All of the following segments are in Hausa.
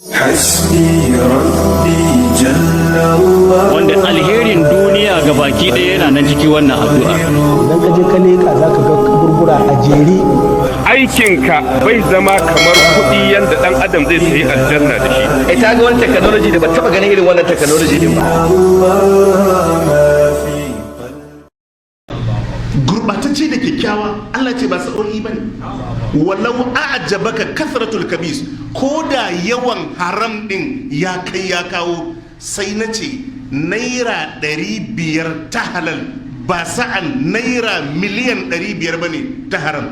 حسبي ربي جل الله wanda alherin duniya ga baki ɗaya yana nan cikin wannan addu'a. Idan ka je ka leƙa za ka ga kaburbura a jere. Aikinka bai zama kamar kuɗi yadda ɗan adam zai sayi aljanna da shi. Ta ga wani technology da ba taɓa ganin irin wannan technology din ba. Gurɓatacce da kyakkyawa Allah ce ba sa'o'i ba ne. Walau a'jabaka kasratul kabis, ko da yawan haram ɗin ya kai ya kawo, sai na ce naira 500 ta halal ba sa'an naira miliyan 500 ba ne ta haram.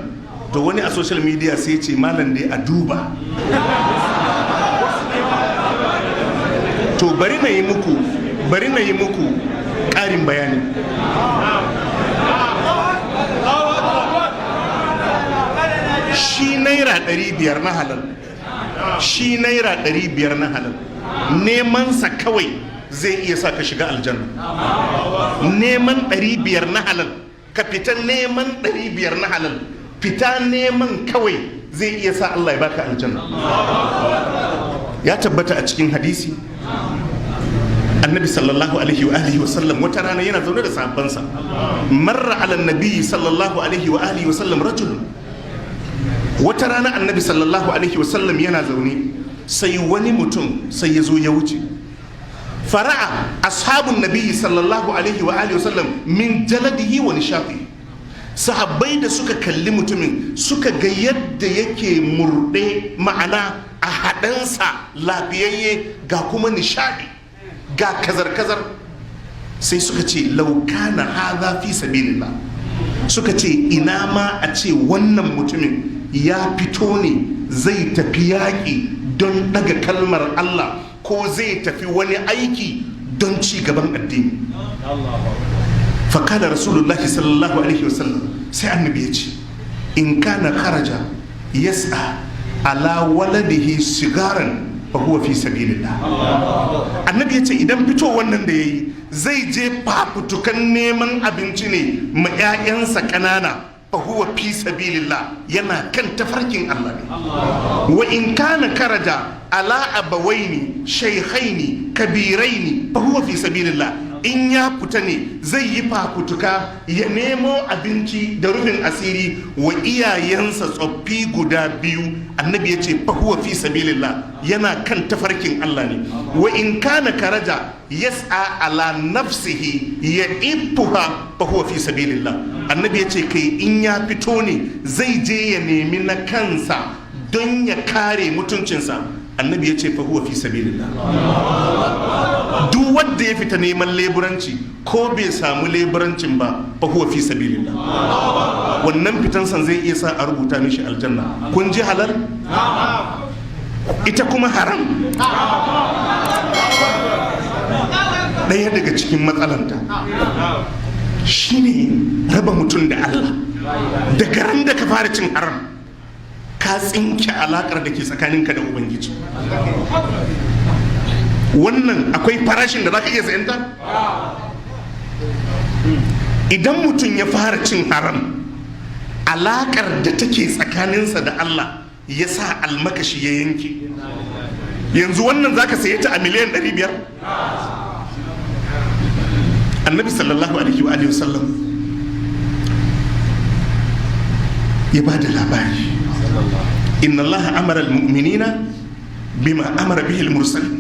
To wani a social media sai ce malam dai a duba. To bari na yi muku ƙarin bayani. Shi naira 500 na halal, shi naira 500 na halal, nemansa kawai zai iya sa ka shiga aljanna. Neman 500 na halal, ka fita neman 500 na halal, fita neman kawai zai iya sa Allah ya baka aljanna. Ya tabbata a cikin hadisi, annabi sallallahu alaihi wa alihi wa sallam wata rana yana zaune da sahabbansa. Marra ala nabi sallallahu alaihi wa alihi wa sallam rajul. Wata rana annabi sallallahu alaihi wa sallam yana zaune, sai wani mutum sai ya zo ya wuce. Fara'a ashabun nabi sallallahu alaihi wa alihi wa sallam min jaladihi wa nishaqi. Sahabbai da suka kalli mutumin suka ga yadda yake murde, ma'ana a haɗansa lafiyayye ga kuma nishadi ga kazar-kazar, sai suka ce laukana haza fi sabilillah. Suka ce ina ma a ce wannan mutumin ya fito ne zai tafi yaƙi don daga kalmar Allah, ko zai tafi wani aiki don ci gaban addini. Fakada rasulullahi sallallahu alaihi wasallam, sai annabi ya ce in kana kharaja yas'a ala waladihi sigaran fa huwa fi sabilillah. Annabi ya ce idan fito wannan da yayi zai je fafutukan neman abinci ne ma 'ya'yansa ƙanana, fa huwa fi sabilillah, yana kan tafarkin Allah ne. Wa in kana karaja ala abawaini shaykhaini kabiraini fa huwa fi sabilillah. In ya fita ne zai yi fafutuka ya nemo abinci da rufin asiri wa iyayensa tsoffi guda biyu, annabi ya ce fa huwa fi sabilillah, yana kan tafarkin Allah ne. Wa in kana karaja yas'a ala nafsihi ya ibuha fa huwa fi sabilillah. Annabi ya ce kai in ya fito ne zai je ya nemi na kansa don ya kare mutuncinsa, annabi ya ce fa huwa fi sabilillah. Duk wanda ya fita neman leburanci ko bai samu leburancin ba, fa huwa fi sabilillah. Wannan fitansan zai iya sa a rubuta mishi aljanna. Kun ji halal? Ita kuma haram, ɗaya daga cikin matsalanta shine raba mutum da Allah. Daga ran da ka fara cin haram, ka tsinke alakar da ke tsakaninka da Ubangiji. Wannan akwai farashin da za ka iya sayanta? Idan mutum ya fara cin haram, alakar da take tsakaninsa da Allah ya sa almakashi ya yanke. Yanzu wannan za ka saye ta a miliyan 500? Annabi sallallahu alaihi wa alihi wasallam ya ba da labari, inna Allah amara al-mu'minina bima amara bihi al-mursalin.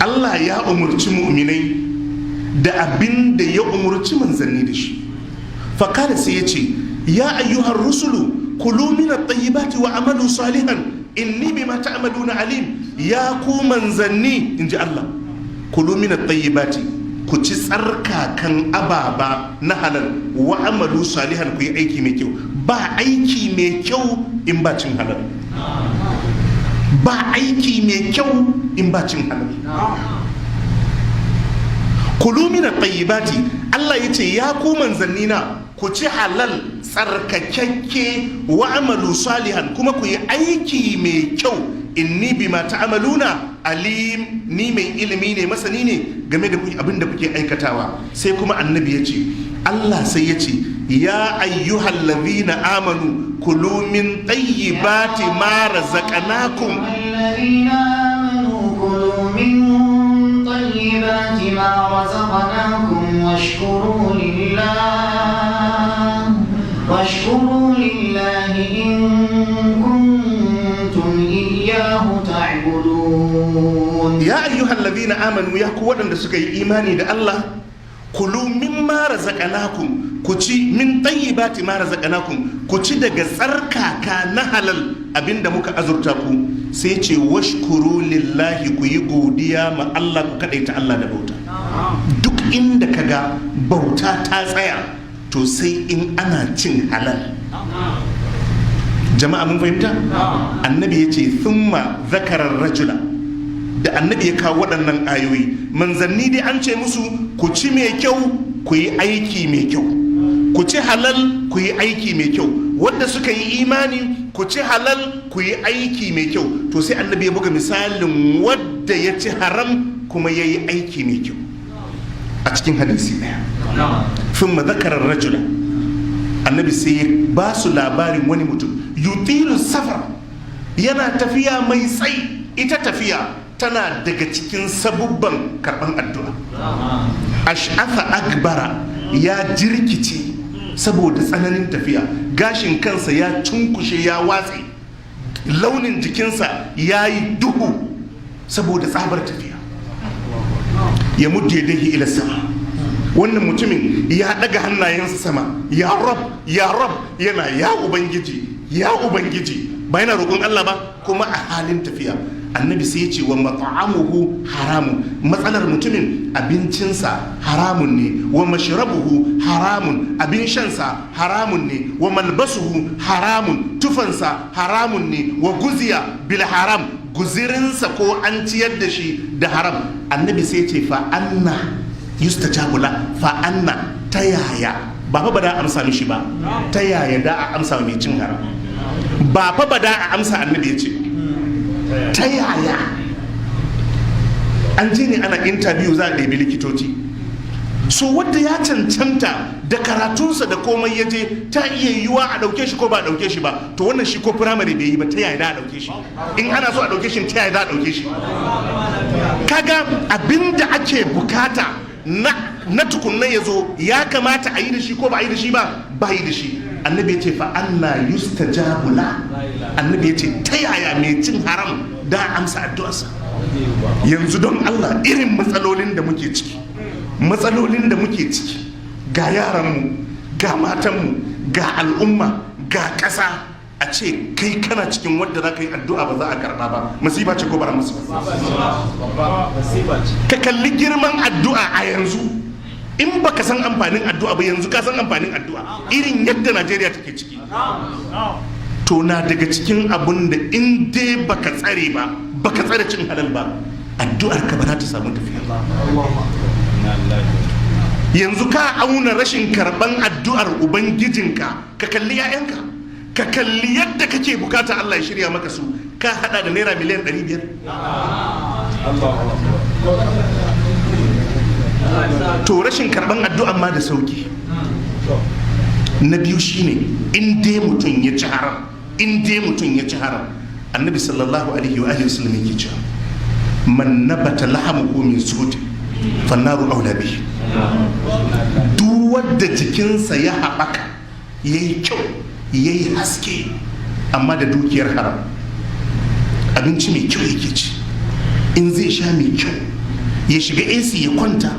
Allah ya umurci mu'minai da abin da ya umurci manzanni da shi. Fakada sai ya ce, ya ayyuhar rusulu kulu min at-tayyibati wa amalu salihan inni bima ta'maluna alim. Ya ku manzanni, inji Allah, kulu min at-tayyibati, ku ci tsarkakan ababa na halal, wa amalu salihan, ku yi aiki mai kyau. Ba aiki mai kyau in ba cin halal, ba aiki mai kyau in ba cin halal. Kulu min at-tayyibati, Allah yace ya ku manzanni na, ku ci halal tsarkakakke, wa amalu salihan, kuma ku yi aiki mai kyau. Inni bima ta'maluna alim, ni mai ilimi ne, masani ne game da abin da kuke aikatawa. Sai kuma annabi ya ce, Allah sai ya ce, ya ayyuhal ladhina amanu kulu min tayyibati ma razaqnakum. واشكروا لله إن كنتم إياه تعبدون ya ayyuhal ladina amanu ya ku waɗanda suka yi imani da Allah kulu mimma razaqnakum ku ci min tayyibati ma razaqnakum ku ci daga tsarkaka na halal abinda muka azurta ku sai ce washkuru lillahi ku yi godiya ma Allah ku kadaita Allah da bauta duk inda kaga bauta ta tsaya to sai in ana cin halal jama'a mun fahimta annabi yace thumma zakara rajula da annabi ya kawo waɗannan ayoyi manzanni dai an ce musu ku ci mai kyau ku yi aiki mai kyau ku ci halal ku yi aiki mai kyau wanda suka yi imani ku ci halal ku yi aiki mai kyau to sai annabi ya buga misalin wadda ya ci haram kuma ya yi aiki mai kyau a cikin hadisi ɗaya fin mazakarar rajula annabi sai ya ba su labarin wani mutum yutilu safar yana tafiya mai tsayi ita tafiya tana daga cikin sabubban karban addu'a ash'atha akbara ya jirkice saboda tsananin tafiya gashin kansa ya cunkushe ya watse launin jikinsa ya yi duhu saboda tsabar tafiya ya mudde yadayhi ila sama wannan mutumin ya daga hannayensa sama ya rab yana ya ubangiji ba yana roƙon Allah ba kuma a halin tafiya annabi sai ya ce wa mat'amuhu haramun matsalar mutumin abincinsa haramun ne wa mashrabuhu haramun abin shansa haramun ne wa malbasuhu haramun tufansa haramun ne wa guziya bil haram guzirinsa ko an ciyar da shi da haram annabi sai ya ce fa anna yustajabu la fa anna ta yaya ba fa ba da amsa mishi ba ta yaya da a amsa mai cin haram ba fa ba da a amsa annabi ya ce ta yaya an je ne ana interview za a ɗebi likitoci so wadda ya cancanta da karatunsa da komai ya je ta iya yiwuwa a ɗauke shi ko ba a ɗauke shi ba to wannan shi ko firamare bai yi ba ta yaya da a ɗauke shi in ana so a ɗauke shi ta yaya da a ɗauke shi kaga abinda ake bukata na tukunna ya zo ya kamata a yi da shi ko ba a yi da shi ba yi da shi annabi ya ce fa anna yustajabu la annabi ya ce ta yaya mai cin haram da amsa addu'arsa yanzu don Allah irin matsalolin da muke ciki ga yaranmu ga matanmu ga al'umma ga ƙasa a ce kai kana cikin wadda za ka yi addu'a ba za a karɓa ba masifa ce ko ba masifa ka kalli girman addu'a a yanzu in baka san amfanin addu'a ba yanzu ka san amfanin addu'a irin yadda Najeriya take ciki to na daga cikin abun da in dai baka tsare cin halal ba addu'ar ka ba za ta samu tafiya ba yanzu ka auna rashin karban addu'ar ubangijinka ka kalli 'ya'yanka ka kalli yadda kake bukata Allah ya shirya maka su ka hada da naira miliyan 500 to rashin karban addu'an ma da sauki na biyu shine in dai mutum ya ci haram annabi sallallahu alaihi wa alihi wasallam yake cewa man nabata lahamuhu min suhut fannaru aula bihi duk wanda jikinsa ya haɓaka yayi kyau yayi haske amma da dukiyar haram abinci mai kyau yake ci in zai sha mai kyau ya shiga AC ya kwanta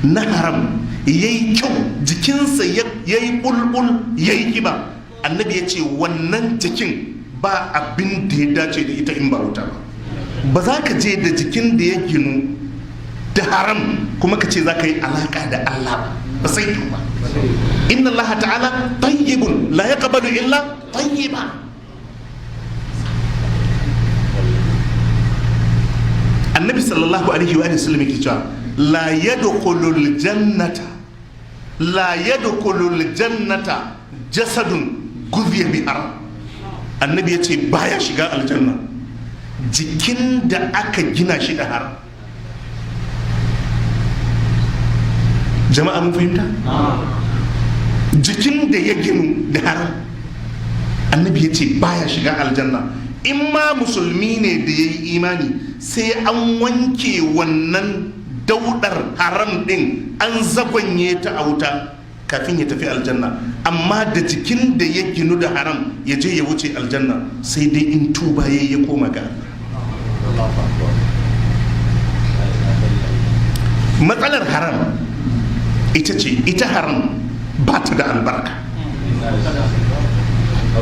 na haram yayi kyau jikinsa yayi bulbul yayi kiba annabi ya ce wannan jikin ba abin da ya dace da ita in ba wuta ba za ka je da jikin da ya ginu da haram kuma ka ce za ka yi alaka da Allah ba sai yi ba inna Allah ta'ala tayyibun la yaqbalu illa tayyiba annabi sallallahu alaihi wa sallam yake cewa la yadkhulul jannata jasadun guziya bi haram annabi ya ce baya shiga aljanna jikin da aka gina shi da haram jama'a mun fahimta jikin da ya ginu da haram annabi ya ce baya shiga aljanna in ma musulmi ne da ya yi imani sai an wanke wannan daudar haram din an zagonye ta a wuta kafin ya tafi aljanna, amma da jikin da ya ginu da haram ya je ya wuce aljanna sai dai in tuba ya koma ga matsalar haram ita ce ita haram ba ta da albarka.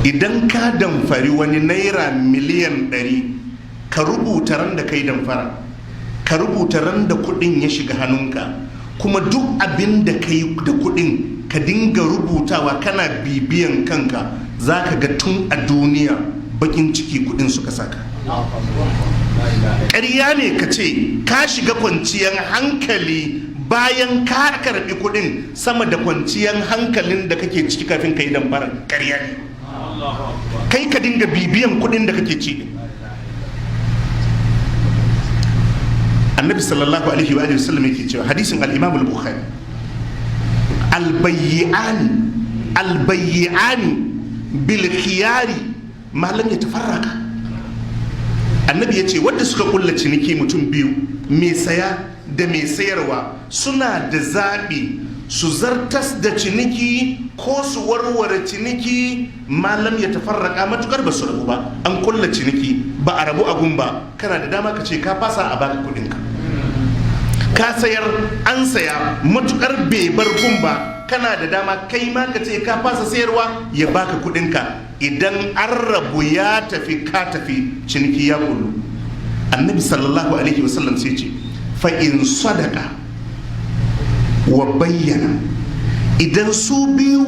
Idan ka damfari wani naira miliyan 100 ka rubuta ran da kai damfara, ka rubuta ran da kudin ya shiga hannunka, kuma duk abin da ka yi da kudin ka dinga rubutawa kana bibiyan kanka, za ka ga tun a duniya bakin ciki kudin suka saka. ƙarya ne ka ce ka shiga kwanciyar hankali bayan ka karbi kudin sama da kwanciyar hankalin da kake ciki kafin ka yi damfara. ƙarya ne. Kai ka dinga bibiyan kudin da kake ci. Annabi sallallahu alaihi wa sallam yake cewa, hadisin al-Imam al-Bukhari, albayyani bil khiyari ma lam yatafarraqa. Annabi yace wanda suka kulla ciniki mutum biyu, mai saya da mai sayarwa, suna da zaɓi su zartas da ciniki ko su warware ciniki malam ya tafarraka, matukar ba su rabu ba. An kulla ciniki ba a rabu a ba, kana da dama ka ce ka fasa a baka kudinka. Ka sayar an saya matukar bai bar ba, kana da dama kai ma ka ce ka fasa sayarwa ya baka kudinka. Idan an rabu ya tafi ka tafi, ciniki ya kullu. Annabi sallallahu alaihi wasallam sai ce fa in sadaka wa bayyana, idan su biyu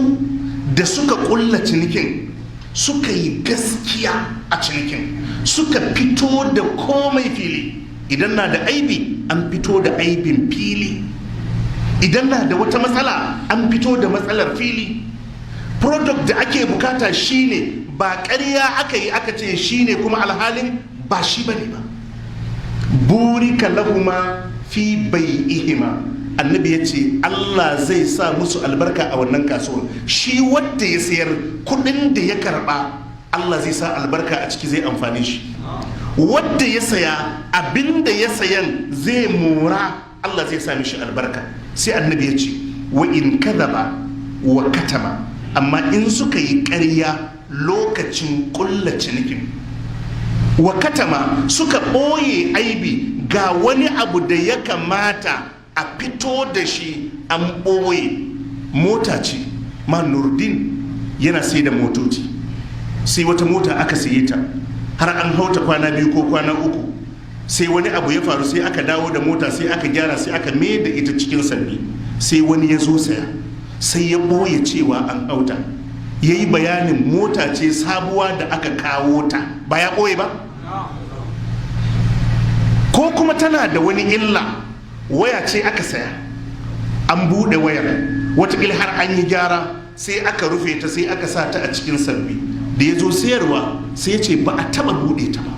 da suka kulla cinikin suka yi gaskiya a cinikin, suka fito da komai fili, idan na da aibi an fito da aibin fili, idan na da wata matsala an fito da matsalar fili, product da ake bukata shine, ba ƙarya aka yi aka ce shine kuma alhalin ba shi bane ba. Burika lahuma fi bai'ihima, annabi ya ce Allah zai sa musu albarka a wannan kasuwar. Shi wadda ya sayar kudin da ya karba, Allah zai sa albarka a ciki, zai amfani shi. Wadda ya saya abinda ya sayan zai mora, Allah zai sa mishi albarka. Sai annabi ya ce wa in kadaba wa katama, amma in suka yi ƙarya lokacin kulla cinikin, wa katama suka ɓoye aibi, ga wani abu da ya kamata a fito da shi an ɓoye. Mota ce, ma Nurdin yana sai da motoci, sai wata mota aka saye ta har an hauta kwana 2 ko kwana 3, sai wani abu ya faru, sai aka dawo da mota, sai aka gyara, sai aka mai da ita cikin sanni. Sai wani ya zo saya, sai ya ɓoye cewa an hauta, ya yi bayanin mota ce sabuwa da aka kawo ta, ba ya ɓoye ba. Ko kuma tana da wani illa, waya ce aka saya, an buɗe wayar, watakila har an yi gyara, sai aka rufe ta, sai aka sa ta a cikin sabbi. Da ya zo sayarwa sai ya ce ba a taɓa buɗe ta ba.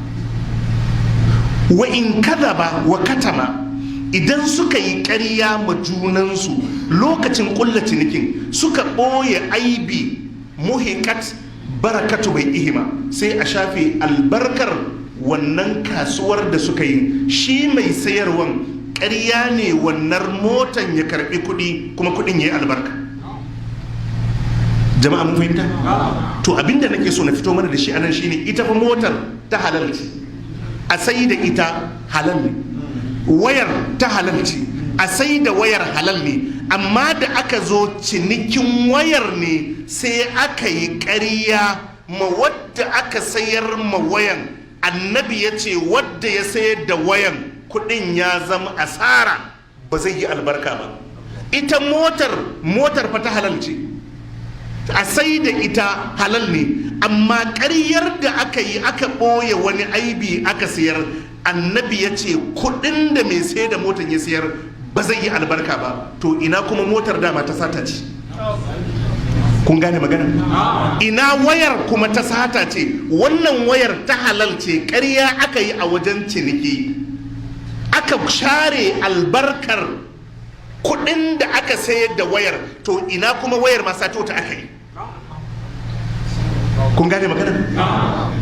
Wa in kadaba wa katama, idan suka yi ƙarya ma junansu lokacin ƙulla cinikin, suka ɓoye aibi, muhikat barakatu bai ihima, sai a shafe albarkar wannan kasuwar da suka yi. Shi mai sayarwan ƙarya ne wannan motan ya karbi kuɗi, kuma kuɗin ya yi albarka. Jama'a mun fahimta? To abinda nake so na fito mana da shi anan shine, ita fa motar ta halal ce, a sai da ita halal ne, wayar ta halal ce, a sai da wayar halal ne, amma da aka zo cinikin wayar ne sai aka yi ƙarya ma wadda aka sayar ma wayan. Annabi ya ce wadda ya sayar da wayan kudin ya zama asara, ba zai yi albarka ba. Ita motar fa ta halal ce, a sai da ita halal ne, amma ƙaryar da aka yi aka ɓoye wani aibi aka sayar, annabi ya ce kudin da mai sayar da motar ya sayar ba zai yi albarka ba. To ina kuma motar dama ta sata ce? Kun gane magana? Ina wayar kuma ta sata ce? Wannan wayar ta halal ce, ƙarya aka yi a wajen ciniki, aka share albarkar kudin da aka sayar da wayar. To ina kuma wayar ma sato ta aka yi? kun gane magana?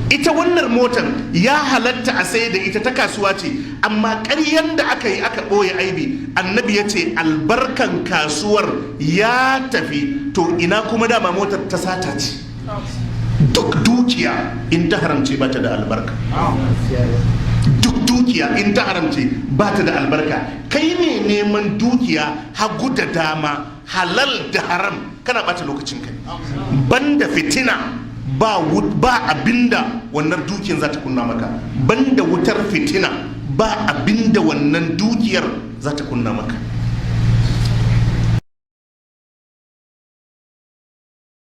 Ita wannan motar ya halatta a sai da ita ta kasuwa ce, amma ƙaryan da aka yi aka ɓoye aibi, annabi ya ce albarkan kasuwar ya tafi. To ina kuma dama motar ta sata ce. Duk dukiya in ta haramce ba ta da albarka. Duk dukiya in ta haramce ba ta da albarka. Kai ne neman dukiya hagu da dama, halal da haram, kana ɓata lokacin kai. Banda fitina ba abinda wannan dukiyar za ta kunna maka. Banda wutar fitina ba abinda wannan dukiyar za ta kunna maka.